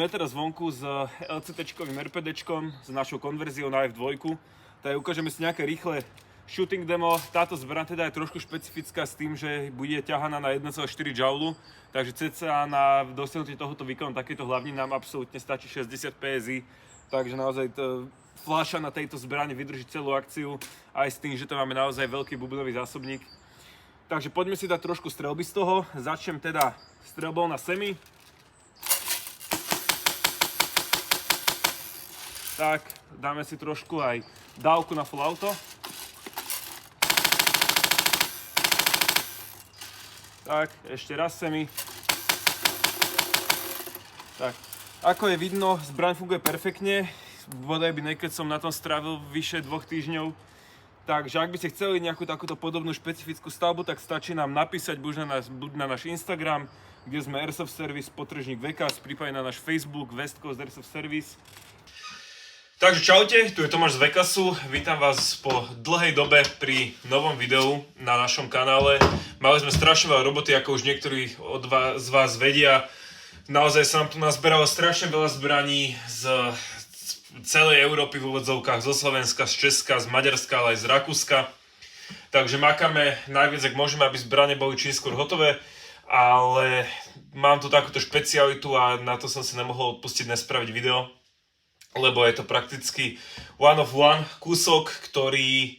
Sme teraz vonku s LCT-čkovým RPD-čkom, s našou konverziou na F2. Tak ukážeme si nejaké rýchle shooting demo. Táto zbraň teda je trošku špecifická s tým, že bude ťahaná na 1,4 Joule, takže cca na dosiahnutie tohoto výkonu takéto hlavní nám absolútne stačí 60 PSI, takže naozaj fľaša na tejto zbrani vydrží celú akciu, aj s tým, že to máme naozaj veľký bubnový zásobník. Takže poďme si dať trošku streľby z toho. Začnem teda streľbou na semi. Tak, dáme si trošku aj dávku na full auto. Tak, ešte raz semi. Tak, ako je vidno, zbraň funguje perfektne. Bodaj by niekedy som na tom strávil vyše 2 týždňov. Takže ak by ste chceli nejakú takúto podobnú špecifickú stavbu, tak stačí nám napísať buď na náš Instagram, kde sme Airsoft Service / Vekas, prípadne na náš Facebook West Coast Airsoft Service. Takže čaute, tu je Tomáš z Vekasu, vítam vás po dlhej dobe pri novom videu na našom kanále. Mali sme strašne veľa roboty, ako už niektorí z vás vedia. Naozaj sa nám tu nazberalo strašne veľa zbraní z celej Európy v úvodzovkách, zo Slovenska, z Česka, z Maďarska, ale aj z Rakúska. Takže makáme najviac, ak môžeme, aby zbrane boli čím skôr hotové, ale mám tu takúto špecialitu a na to som si nemohol odpustiť nespraviť video, lebo je to prakticky one of one kúsok, ktorý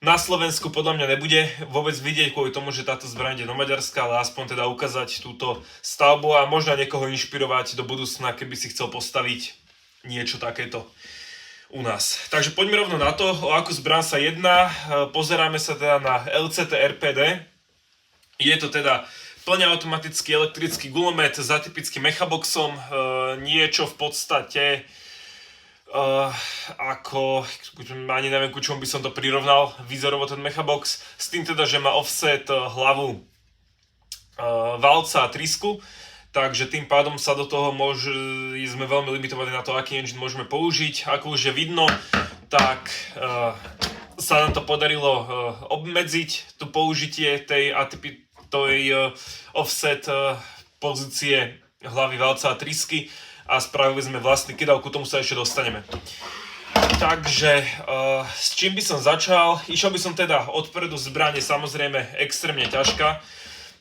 na Slovensku podľa mňa nebude vôbec vidieť kvôli tomu, že táto zbraň ide do Maďarska, ale aspoň teda ukázať túto stavbu a možno niekoho inšpirovať do budúcna, keby si chcel postaviť niečo takéto u nás. Takže poďme rovno na to, o akú zbraň sa jedná. Pozeráme sa teda na LCT RPD. Je to teda plne automatický elektrický gulomet s atypickým mechaboxom, niečo v podstate ako, ani neviem, ku čomu by som to prirovnal výzorovo ten mechabox, s tým teda, že má offset hlavu valca a trysku, takže tým pádom sa do toho sme veľmi limitovaní na to, aký engine môžeme použiť. Ako už je vidno, tak sa nám to podarilo obmedziť to použitie tej offset pozície hlavy valca a trysky a spravili sme vlastný kit, ale ku tomu sa ešte dostaneme. Takže s čím by som začal? Išiel by som teda odpredu, zbraň je samozrejme extrémne ťažká,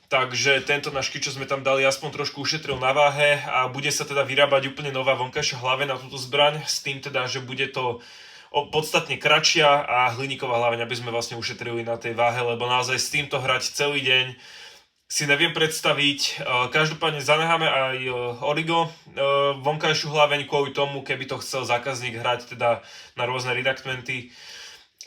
takže tento náš kit, čo sme tam dali, aspoň trošku ušetril na váhe a bude sa teda vyrábať úplne nová vonkajšia hlave na túto zbraň, s tým teda, že bude to podstatne kratšia a hliníková hlaveň, aby sme vlastne ušetrili na tej váhe, lebo naozaj s týmto hrať celý deň si neviem predstaviť. Každopádne zanecháme aj Origo vonkajšiu hlaveň kvôli tomu, keby to chcel zákazník hrať teda na rôzne redaktmenty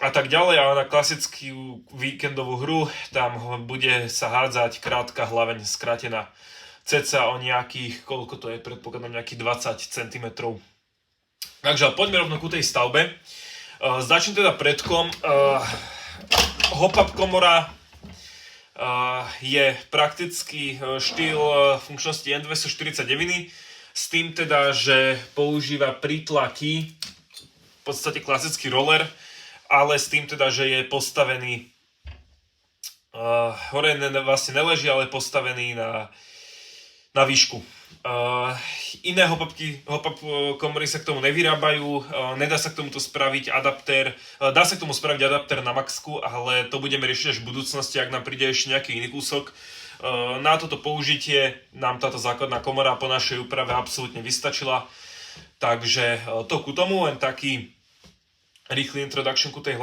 a tak ďalej, ale na klasickú víkendovú hru tam bude sa hádzať krátka hlaveň skrátená cca o nejakých, koľko to je, predpokladám nejakých 20 cm. Takže poďme rovno ku tej stavbe. Začnem teda predkom. Hop-up komora je prakticky štýl funkčnosti N249, s tým teda, že používa prítlaky, v podstate klasický roller, ale s tým teda, že je postavený hore vlastne neleží, ale postavený na výšku. Iné hop-up komory sa k tomu nevyrábajú, nedá sa k tomuto spraviť adaptér, dá sa k tomu spraviť adaptér na Maxku, ale to budeme riešiť až v budúcnosti, ak nám príde ešte nejaký iný kúsok. Na toto použitie nám táto základná komora po našej úprave absolútne vystačila, takže to ku tomu, len taký rýchly introduction ku tej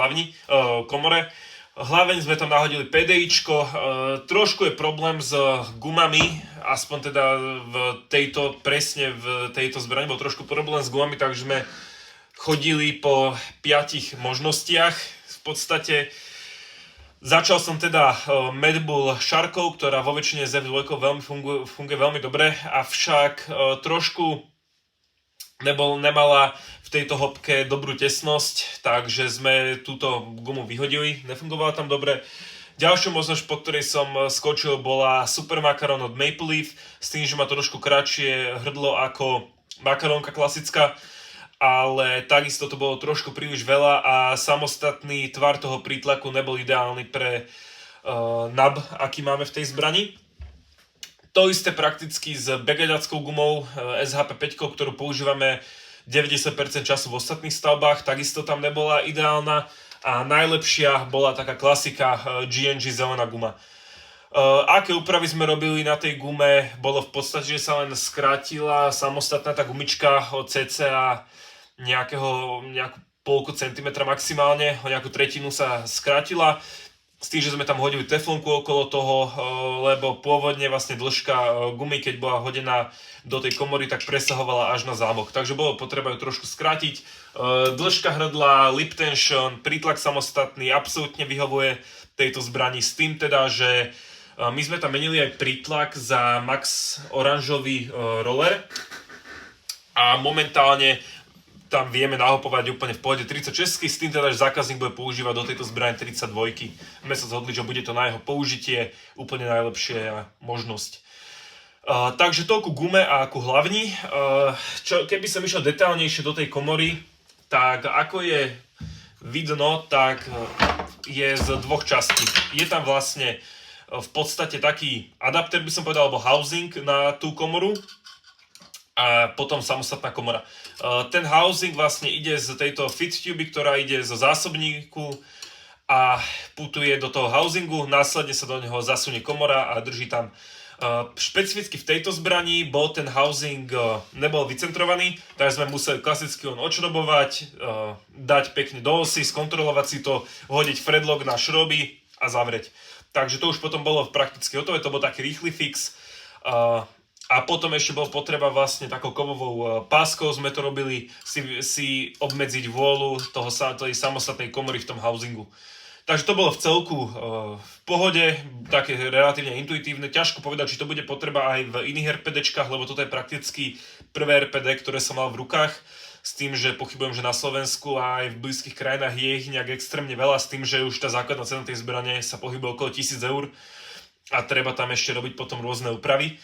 komore. Hlaveň sme tam nahodili PDIčko, trošku je problém s gumami, aspoň teda presne v tejto zbrani bol trošku problém s gumami, takže sme chodili po 5 možnostiach. V podstate začal som teda Mad Bull Sharkou, ktorá vo väčšine z F2 funguje veľmi dobre, avšak trošku nemala v tejto hopke dobrú tesnosť, takže sme túto gumu vyhodili, nefungovala tam dobre. Ďalšou možnosť, po ktorej som skočil, bola Super Makaron od Maple Leaf, s tým, že má trošku kratšie hrdlo ako makarónka klasická, ale takisto to bolo trošku príliš veľa a samostatný tvar toho prítlaku nebol ideálny pre nab, aký máme v tej zbrani. To isté prakticky s begedackou gumou SHP 5, ktorú používame 90% času v ostatných stavbách, takisto tam nebola ideálna a najlepšia bola taká klasika GNG zelená guma. Aké úpravy sme robili na tej gume, bolo v podstate, že sa len skrátila samostatná tá gumička o cca nejakú polku centimetra maximálne, o nejakú tretinu sa skrátila. S tým, že sme tam hodili teflonku okolo toho, lebo pôvodne vlastne dĺžka gumy, keď bola hodená do tej komory, tak presahovala až na zámok. Takže bolo potreba ju trošku skrátiť. Dĺžka hrdla, lip tension, prítlak samostatný absolútne vyhovuje tejto zbrani, s tým teda, že my sme tam menili aj prítlak za Max oranžový roller a momentálne tam vieme nahopovať úplne v pohode 36, s tým teda, že zákazník bude používať do tejto zbrane 32. My sa zhodli, že bude to na jeho použitie úplne najlepšia možnosť. Takže toľko gume a ku hlavni. Keby som išiel detailnejšie do tej komory, tak ako je vidno, tak je z dvoch častí. Je tam vlastne v podstate taký adapter, by som povedal, alebo housing na tú komoru a potom samostatná komora. Ten housing vlastne ide z tejto fit tube, ktorá ide zo zásobníku a putuje do toho housingu, následne sa do neho zasunie komora a drží tam. Špecificky v tejto zbrani bol ten housing nebol vycentrovaný, takže sme museli klasicky on odšrobovať, dať pekne do osy, skontrolovať si to, hodiť threadlock na šroby a zavrieť. Takže to už potom bolo prakticky hotové, to bol taký rýchly fix. A potom ešte bolo potreba vlastne takou kovovou páskou sme to robili, si obmedziť vôľu tej samostatnej komory v tom housingu. Takže to bolo v celku v pohode, také relatívne intuitívne. Ťažko povedať, či to bude potreba aj v iných RPDčkách, lebo toto je prakticky prvé RPD, ktoré som mal v rukách. S tým, že pochybujem, že na Slovensku a aj v blízkych krajinách je ich nejak extrémne veľa, s tým, že už tá základná cena tej zbrane sa pohybuje okolo 1000 eur a treba tam ešte robiť potom rôzne úpravy.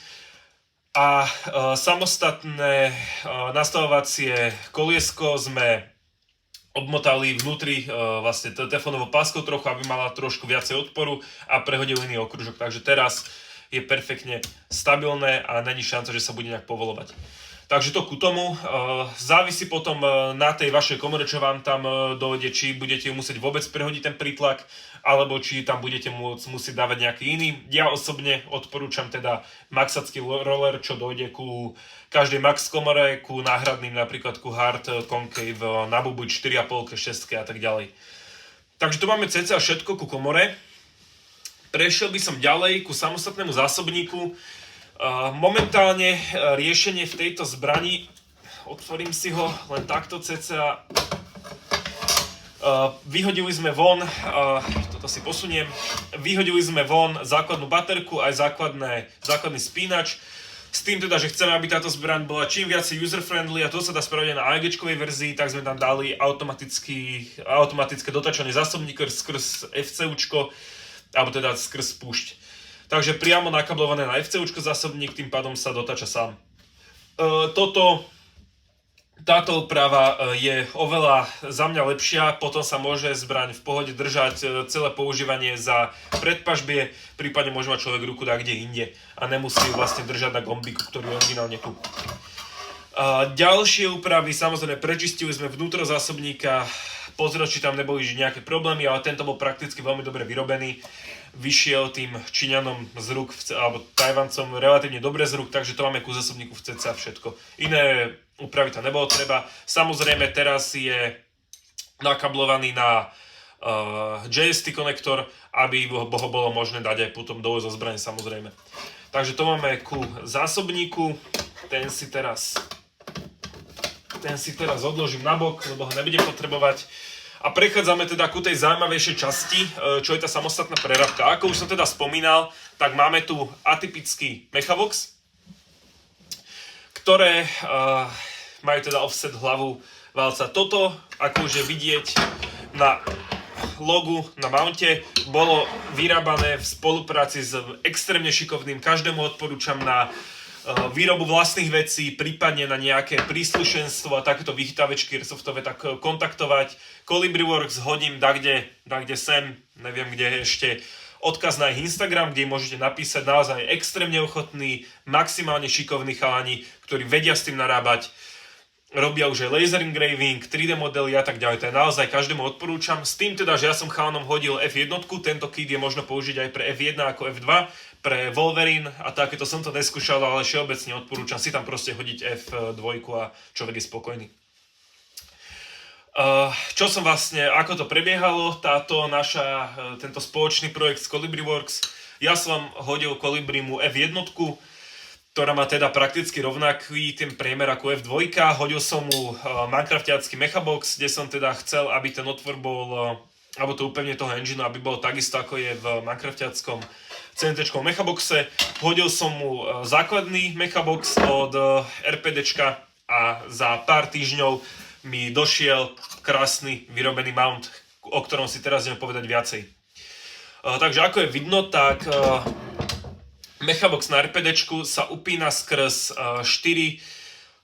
A samostatné nastavovacie koliesko sme obmotali vnútri vlastne teflónovou páskou trochu, aby mala trošku viacej odporu a prehodil iný okružok. Takže teraz je perfektne stabilné a není šanca, že sa bude nejak povolovať. Takže to ku tomu. Závisí potom na tej vašej komore, čo vám tam dojde, či budete musieť vôbec prehodiť ten prítlak, alebo či tam budete musieť dávať nejaký iný. Ja osobne odporúčam teda maxacký roller, čo dojde ku každej max komore, ku náhradným napríklad ku hard, concave, na bubuj 4,5, 6 a tak ďalej. Takže tu máme cca všetko ku komore. Prešiel by som ďalej ku samostatnému zásobníku. Momentálne riešenie v tejto zbrani, otvorím si ho len takto cca, vyhodili sme von, toto si posuniem, vyhodili sme von základnú baterku aj základný spínač, s tým teda, že chceme, aby táto zbraň bola čím viac user-friendly a to sa dá spraviť na AEG-čkovej verzii, tak sme tam dali automatické dotačenie zásobníka skrz FCUčko, alebo teda skrz púšť. Takže priamo nakablované na FCUčko zásobník, tým pádom sa dotača sám. Táto úprava je oveľa za mňa lepšia, potom sa môže zbraň v pohode držať celé používanie za predpažbie, prípadne môže mať človek ruku kde inde a nemusí vlastne držať na gombíku, ktorý je originálne tu. Ďalšie úpravy, samozrejme prečistili sme vnútro zásobníka, pozrieť, či tam neboli nejaké problémy, ale tento bol prakticky veľmi dobre vyrobený. Vyšiel tým Číňanom z rúk, alebo Tajvancom relatívne dobre z rúk, takže to máme ku zásobníku v cca všetko. Iné úpravy tam nebolo treba. Samozrejme teraz je nakablovaný na JST konektor, aby ho bolo možné dať aj potom dole zo zbrane samozrejme. Takže to máme ku zásobníku, ten si teraz odložím nabok, lebo ho nebudem potrebovať. A prechádzame teda ku tej zaujímavejšej časti, čo je tá samostatná prerábka. Ako už som teda spomínal, tak máme tu atypický Mechavox, ktoré majú teda offset hlavu válca. Toto, ako už je vidieť na logu na mounte, bolo vyrábané v spolupráci s extrémne šikovným. Každému odporúčam na výrobu vlastných vecí, prípadne na nejaké príslušenstvo a takéto vychytávečky airsoftové, tak kontaktovať. Colibri Works hodím dakde sem, neviem kde ešte. odkaz na ich Instagram, kde im môžete napísať, naozaj extrémne ochotní, maximálne šikovní chalani, ktorí vedia s tým narábať, robia už aj laser engraving, 3D modely a tak ďalej. To je naozaj každému odporúčam. S tým teda, že ja som chalanom hodil F1, tento kit je možno použiť aj pre F1 ako F2, pre Wolverine a takéto som to neskúšal, ale všeobecne odporúčam si tam proste hodiť F2 a človek je spokojný. Čo som vlastne, ako to prebiehalo, tento spoločný projekt s Colibri Works. Ja som hodil Colibrimu F1, ktorá má teda prakticky rovnaký ten priemer ako F2. Hodil som mu minecraftiacký mechabox, kde som teda chcel, aby ten otvor bol, alebo to upevnenie toho engineu, aby bolo takisto ako je v minecraftiackom CNT mechaboxe. Hodil som mu základný mechabox od RPDčka a za pár týždňov mi došiel krásny vyrobený mount, o ktorom si teraz idem povedať viacej. Takže ako je vidno, tak mechabox na RPDčku sa upína skrz 4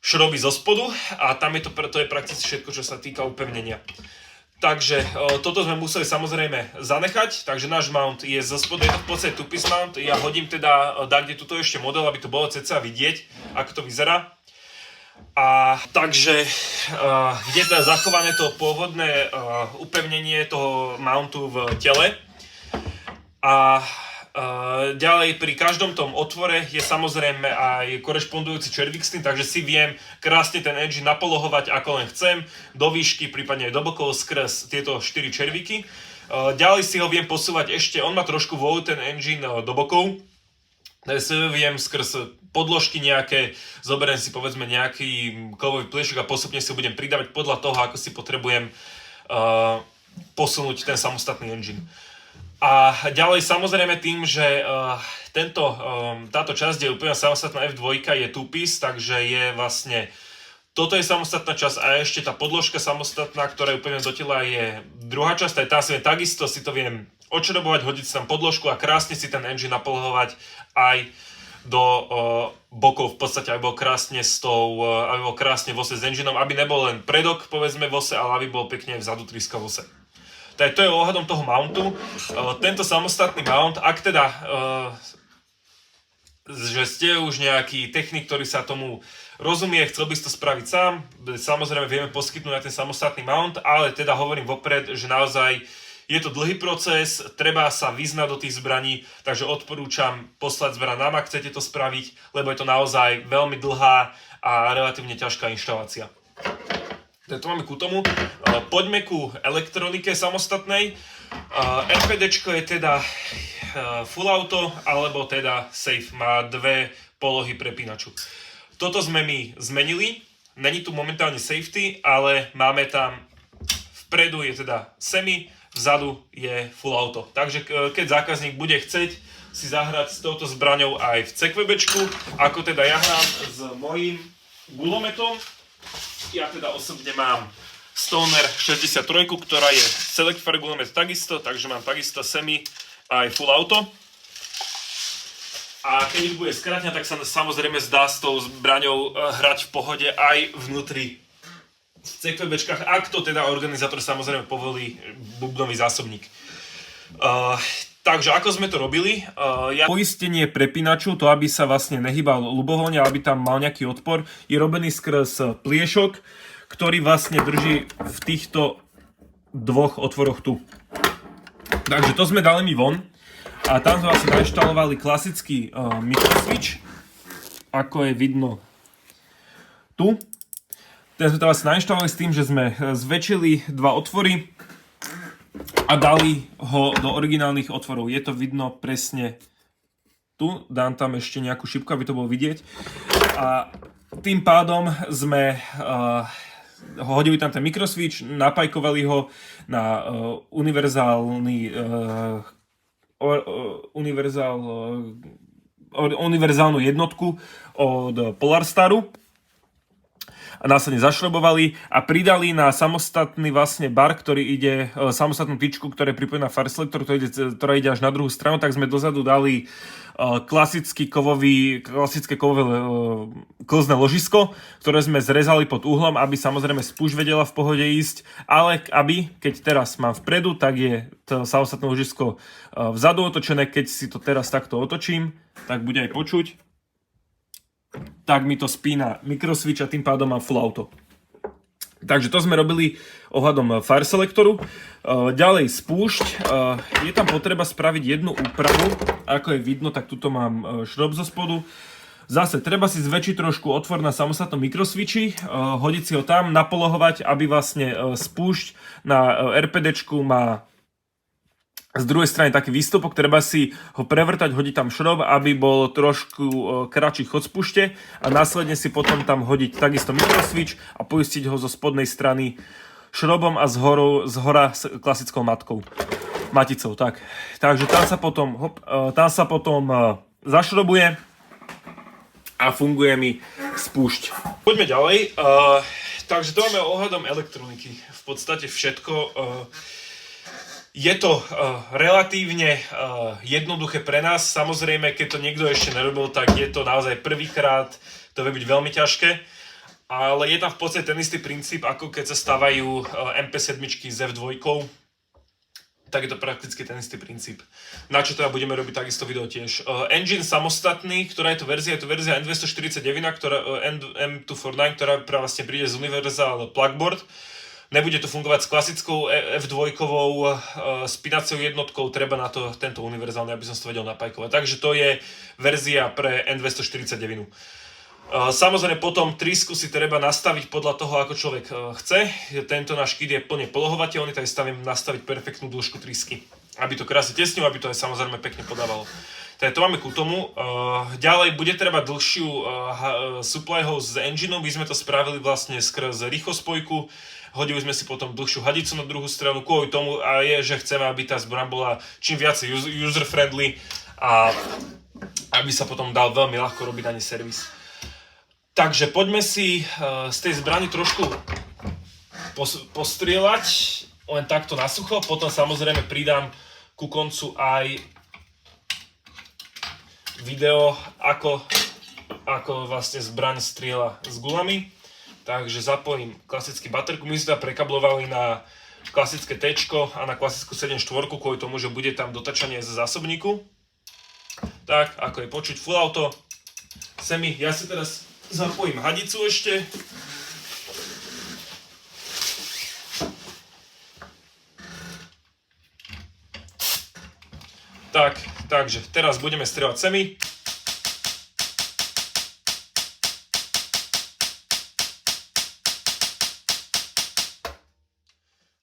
šroby zo spodu a tam je to je prakticky všetko, čo sa týka upevnenia. Takže toto sme museli samozrejme zanechať, takže náš mount je zo spodu, je to v podstate two-piece mount. Ja hodím teda kde tuto ešte model, aby to bolo cca vidieť, ako to vyzerá. A takže je teda zachované to pôvodné upevnenie toho mountu v tele. A ďalej pri každom tom otvore je samozrejme aj korešpondujúci červík s tým, takže si viem krásne ten engine napolohovať ako len chcem, do výšky, prípadne aj do bokov skrz tieto 4 červíky. Ďalej si ho viem posúvať ešte, on má trošku vôľu ten engine do bokov, takže si viem skrz podložky nejaké, zoberiem si povedzme nejaký kovový pliešok a postupne si ho budem pridávať podľa toho, ako si potrebujem posunúť ten samostatný engine. A ďalej samozrejme tým, že táto časť je úplne samostatná F2 je two-piece, takže je vlastne toto je samostatná časť a ešte tá podložka samostatná, ktorá je úplne do tela, je druhá časť, aj tam si viem takisto si to viem odšrobovať, hodiť si tam podložku a krásne si ten engine napolohovať aj do bokov v podstate, aby bol krásne aby bol krásne v ose s engineom, aby nebol len predok povedzme v ose, ale aby bol pekne vzadu tríska v ose. Tak to je ohľadom toho mountu. Tento samostatný mount, ak teda že ste už nejaký technik, ktorý sa tomu rozumie, chcel by si to spraviť sám, samozrejme vieme poskytnúť aj ten samostatný mount, ale teda hovorím vopred, že naozaj je to dlhý proces, treba sa vyznať do tých zbraní, takže odporúčam poslať zbraň nám, ak chcete to spraviť, lebo je to naozaj veľmi dlhá a relatívne ťažká inštalácia. To máme ku tomu. Poďme ku elektronike samostatnej. RPDčko je teda full auto, alebo teda safe, má dve polohy prepínaču. Toto sme my zmenili, není tu momentálne safety, ale máme tam vpredu je teda semi, vzadu je full auto. Takže keď zákazník bude chcieť si zahrať s touto zbraňou aj v CQBčku, ako teda ja hrám s mojím gulometom, ja teda osobne mám Stoner 63, ktorá je Select Fire gulomet takisto, takže mám takisto semi aj full auto. A keď ich bude skratňa, tak sa samozrejme zdá s tou zbraňou hrať v pohode aj vnútri v CQBčkách, ak to teda organizátor samozrejme povolí bubnový zásobník. Takže ako sme to robili? Poistenie prepínaču, to aby sa vlastne nehýbal ľubovoľne, aby tam mal nejaký odpor, je robený skrz pliešok, ktorý vlastne drží v týchto dvoch otvoroch tu. Takže to sme dali mi von a tam sme vlastne nainštalovali klasický microswitch, ako je vidno tu. Teraz sme to vlastne nainštalovali s tým, že sme zväčšili dva otvory a dali ho do originálnych otvorov. Je to vidno presne tu. Dám tam ešte nejakú šipku, aby to bolo vidieť. A tým pádom sme hodili tam ten mikroswitch, napajkovali ho na univerzálnu jednotku od Polarstaru. a následne zašrobovali a pridali na samostatný vlastne bar, ktorý ide, samostatnú tyčku, ktorá je pripojená na Fire Selector, ktorá ide až na druhú stranu, tak sme dozadu dali klasické kovové klzné ložisko, ktoré sme zrezali pod uhlom, aby samozrejme spúšť vedela v pohode ísť, ale aby, keď teraz mám vpredu, tak je to samostatné ložisko vzadu otočené, keď si to teraz takto otočím, tak bude aj počuť, tak mi to spína mikroswitch a tým pádom mám full auto. Takže to sme robili ohľadom Fire Selectoru. Ďalej spúšť. Je tam potreba spraviť jednu úpravu. Ako je vidno, tak tuto mám šrob zo spodu. Zase treba si zväčšiť trošku otvor na samostatnom mikroswitchi, hodiť si ho tam, napolohovať, aby vlastne spúšť na RPDčku má z druhej strany taký výstupok, treba si ho prevrtať, hodiť tam šrob, aby bol trošku kratší chod spúšte a následne si potom tam hodiť takisto mikroswitch a poistiť ho zo spodnej strany šrobom a zhora s klasickou maticou. Takže tam sa potom zašrobuje a funguje mi spúšť. Poďme ďalej. Takže to máme ohľadom elektroniky. V podstate všetko. Je to relatívne jednoduché pre nás. Samozrejme, keď to niekto ešte nerobil, tak je to naozaj prvýkrát. To vie byť veľmi ťažké. Ale je tam v podstate ten istý princíp, ako keď sa stávajú MP7 s F2. Tak je to prakticky ten istý princíp. Na čo teda budeme robiť takisto video tiež. Engine samostatný, ktorá je to verzia N249, M249, ktorá vlastne príde z Universal Plugboard. Nebude to fungovať s klasickou F2 spínacou jednotkou, treba na to tento univerzálny, aby som to vedel napajkovať. Takže to je verzia pre N249. Samozrejme potom trysku si treba nastaviť podľa toho, ako človek chce. Tento náš kit je plne polohovateľný, tak stavím nastaviť perfektnú dĺžku trysky, aby to krásne tesnilo, aby to aj samozrejme pekne podávalo. Takže to máme ku tomu. Ďalej bude treba dlhšiu supply hose s engineom, my sme to spravili vlastne skrz rýchlospojku. Hodili sme si potom dlhšiu hadicu na druhú stranu, kvôli tomu a je, že chceme, aby tá zbraň bola čím viac user-friendly a aby sa potom dal veľmi ľahko robiť ani servis. Takže poďme si z tej zbrani trošku postrieľať, len takto na sucho, potom samozrejme pridám ku koncu aj video, ako vlastne zbraň strieľa s gulami. Takže zapojím klasický baterku, my sme to prekablovali na klasické T-čko a na klasickú 7.4 kvôli tomu, že bude tam dotačanie z zásobníku. Tak, ako je počuť, full auto. Ja si teraz zapojím hadicu ešte. Takže teraz budeme strieľať semi.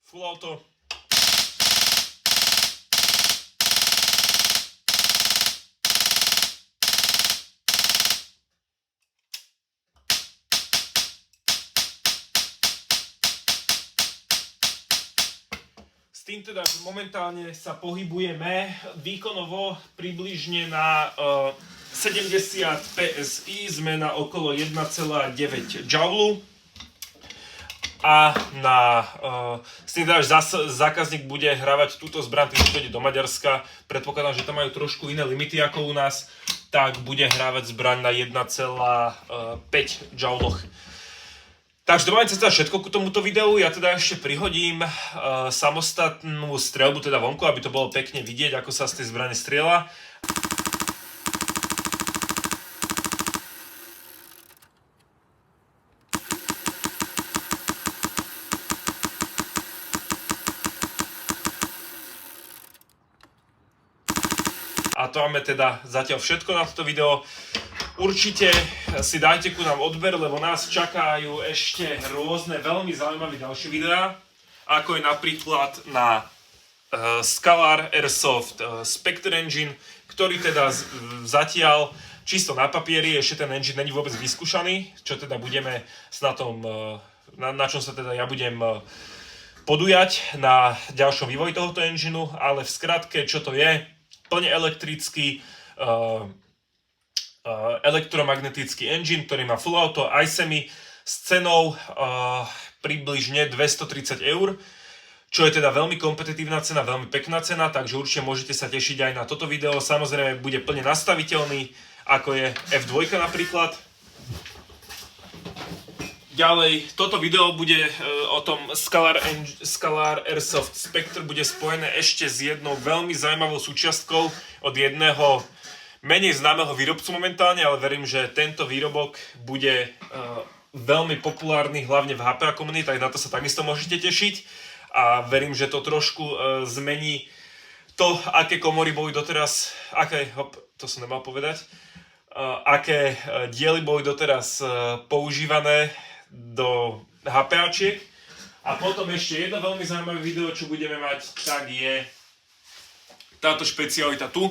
Full auto. S tým teda momentálne sa pohybujeme výkonovo približne na 70 PSI, sme na okolo 1,9 Joule. A s tým teda, že zákazník bude hrávať túto zbraň, tým, že ide do Maďarska, predpokladám, že tam majú trošku iné limity ako u nás, tak bude hrávať zbraň na 1,5 jouloch. Takže to máme teda všetko ku tomuto videu, ja teda ešte prihodím samostatnú streľbu teda vonku, aby to bolo pekne vidieť, ako sa z tej zbrane strieľa. A to máme teda zatiaľ všetko na toto video. Určite si dajte ku nám odber, lebo nás čakajú ešte rôzne veľmi zaujímavé ďalšie videá, ako je napríklad na Scalar Airsoft Spectre Engine, ktorý teda zatiaľ čisto na papieri, ešte ten engine není vôbec vyskúšaný, čo teda budeme na čom sa teda ja budem podujať na ďalšom vývoji tohoto engineu, ale v skratke, čo to je? Plne elektrický elektromagnetický engine, ktorý má full auto, aj semi, s cenou približne 230 €, čo je teda veľmi kompetitívna cena, veľmi pekná cena, takže určite môžete sa tešiť aj na toto video. Samozrejme bude plne nastaviteľný, ako je F2 napríklad. Ďalej, toto video bude o tom Scalar Airsoft Spectre, bude spojené ešte s jednou veľmi zaujímavou súčiastkou od jedného menej známeho výrobcu momentálne, ale verím, že tento výrobok bude veľmi populárny, hlavne v HPA komunite, tak na to sa takisto môžete tešiť. A verím, že to trošku zmení to, aké komory boli doteraz, to som nemal povedať, aké diely boli doteraz používané do HPAčiek. A potom ešte jedno veľmi zaujímavé video, čo budeme mať, tak je táto špecialita tu.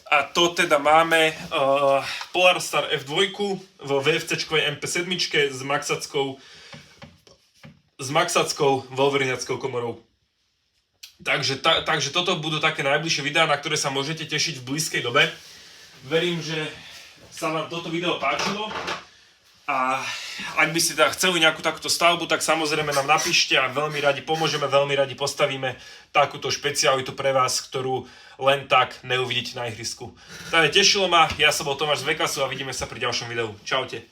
A to teda máme Polarstar F2 vo VFC-čkovej MP7 s maxackou wolveriniackou komorou. Takže toto budú také najbližšie videá, na ktoré sa môžete tešiť v blízkej dobe. Verím, že sa vám toto video páčilo. A ak by ste teda chceli nejakú takúto stavbu, tak samozrejme nám napíšte a veľmi radi pomôžeme, veľmi radi postavíme takúto špecialitu pre vás, ktorú len tak neuvidíte na ihrisku. Takže tešilo ma, ja som bol Tomáš z Vekasu a vidíme sa pri ďalšom videu. Čaute.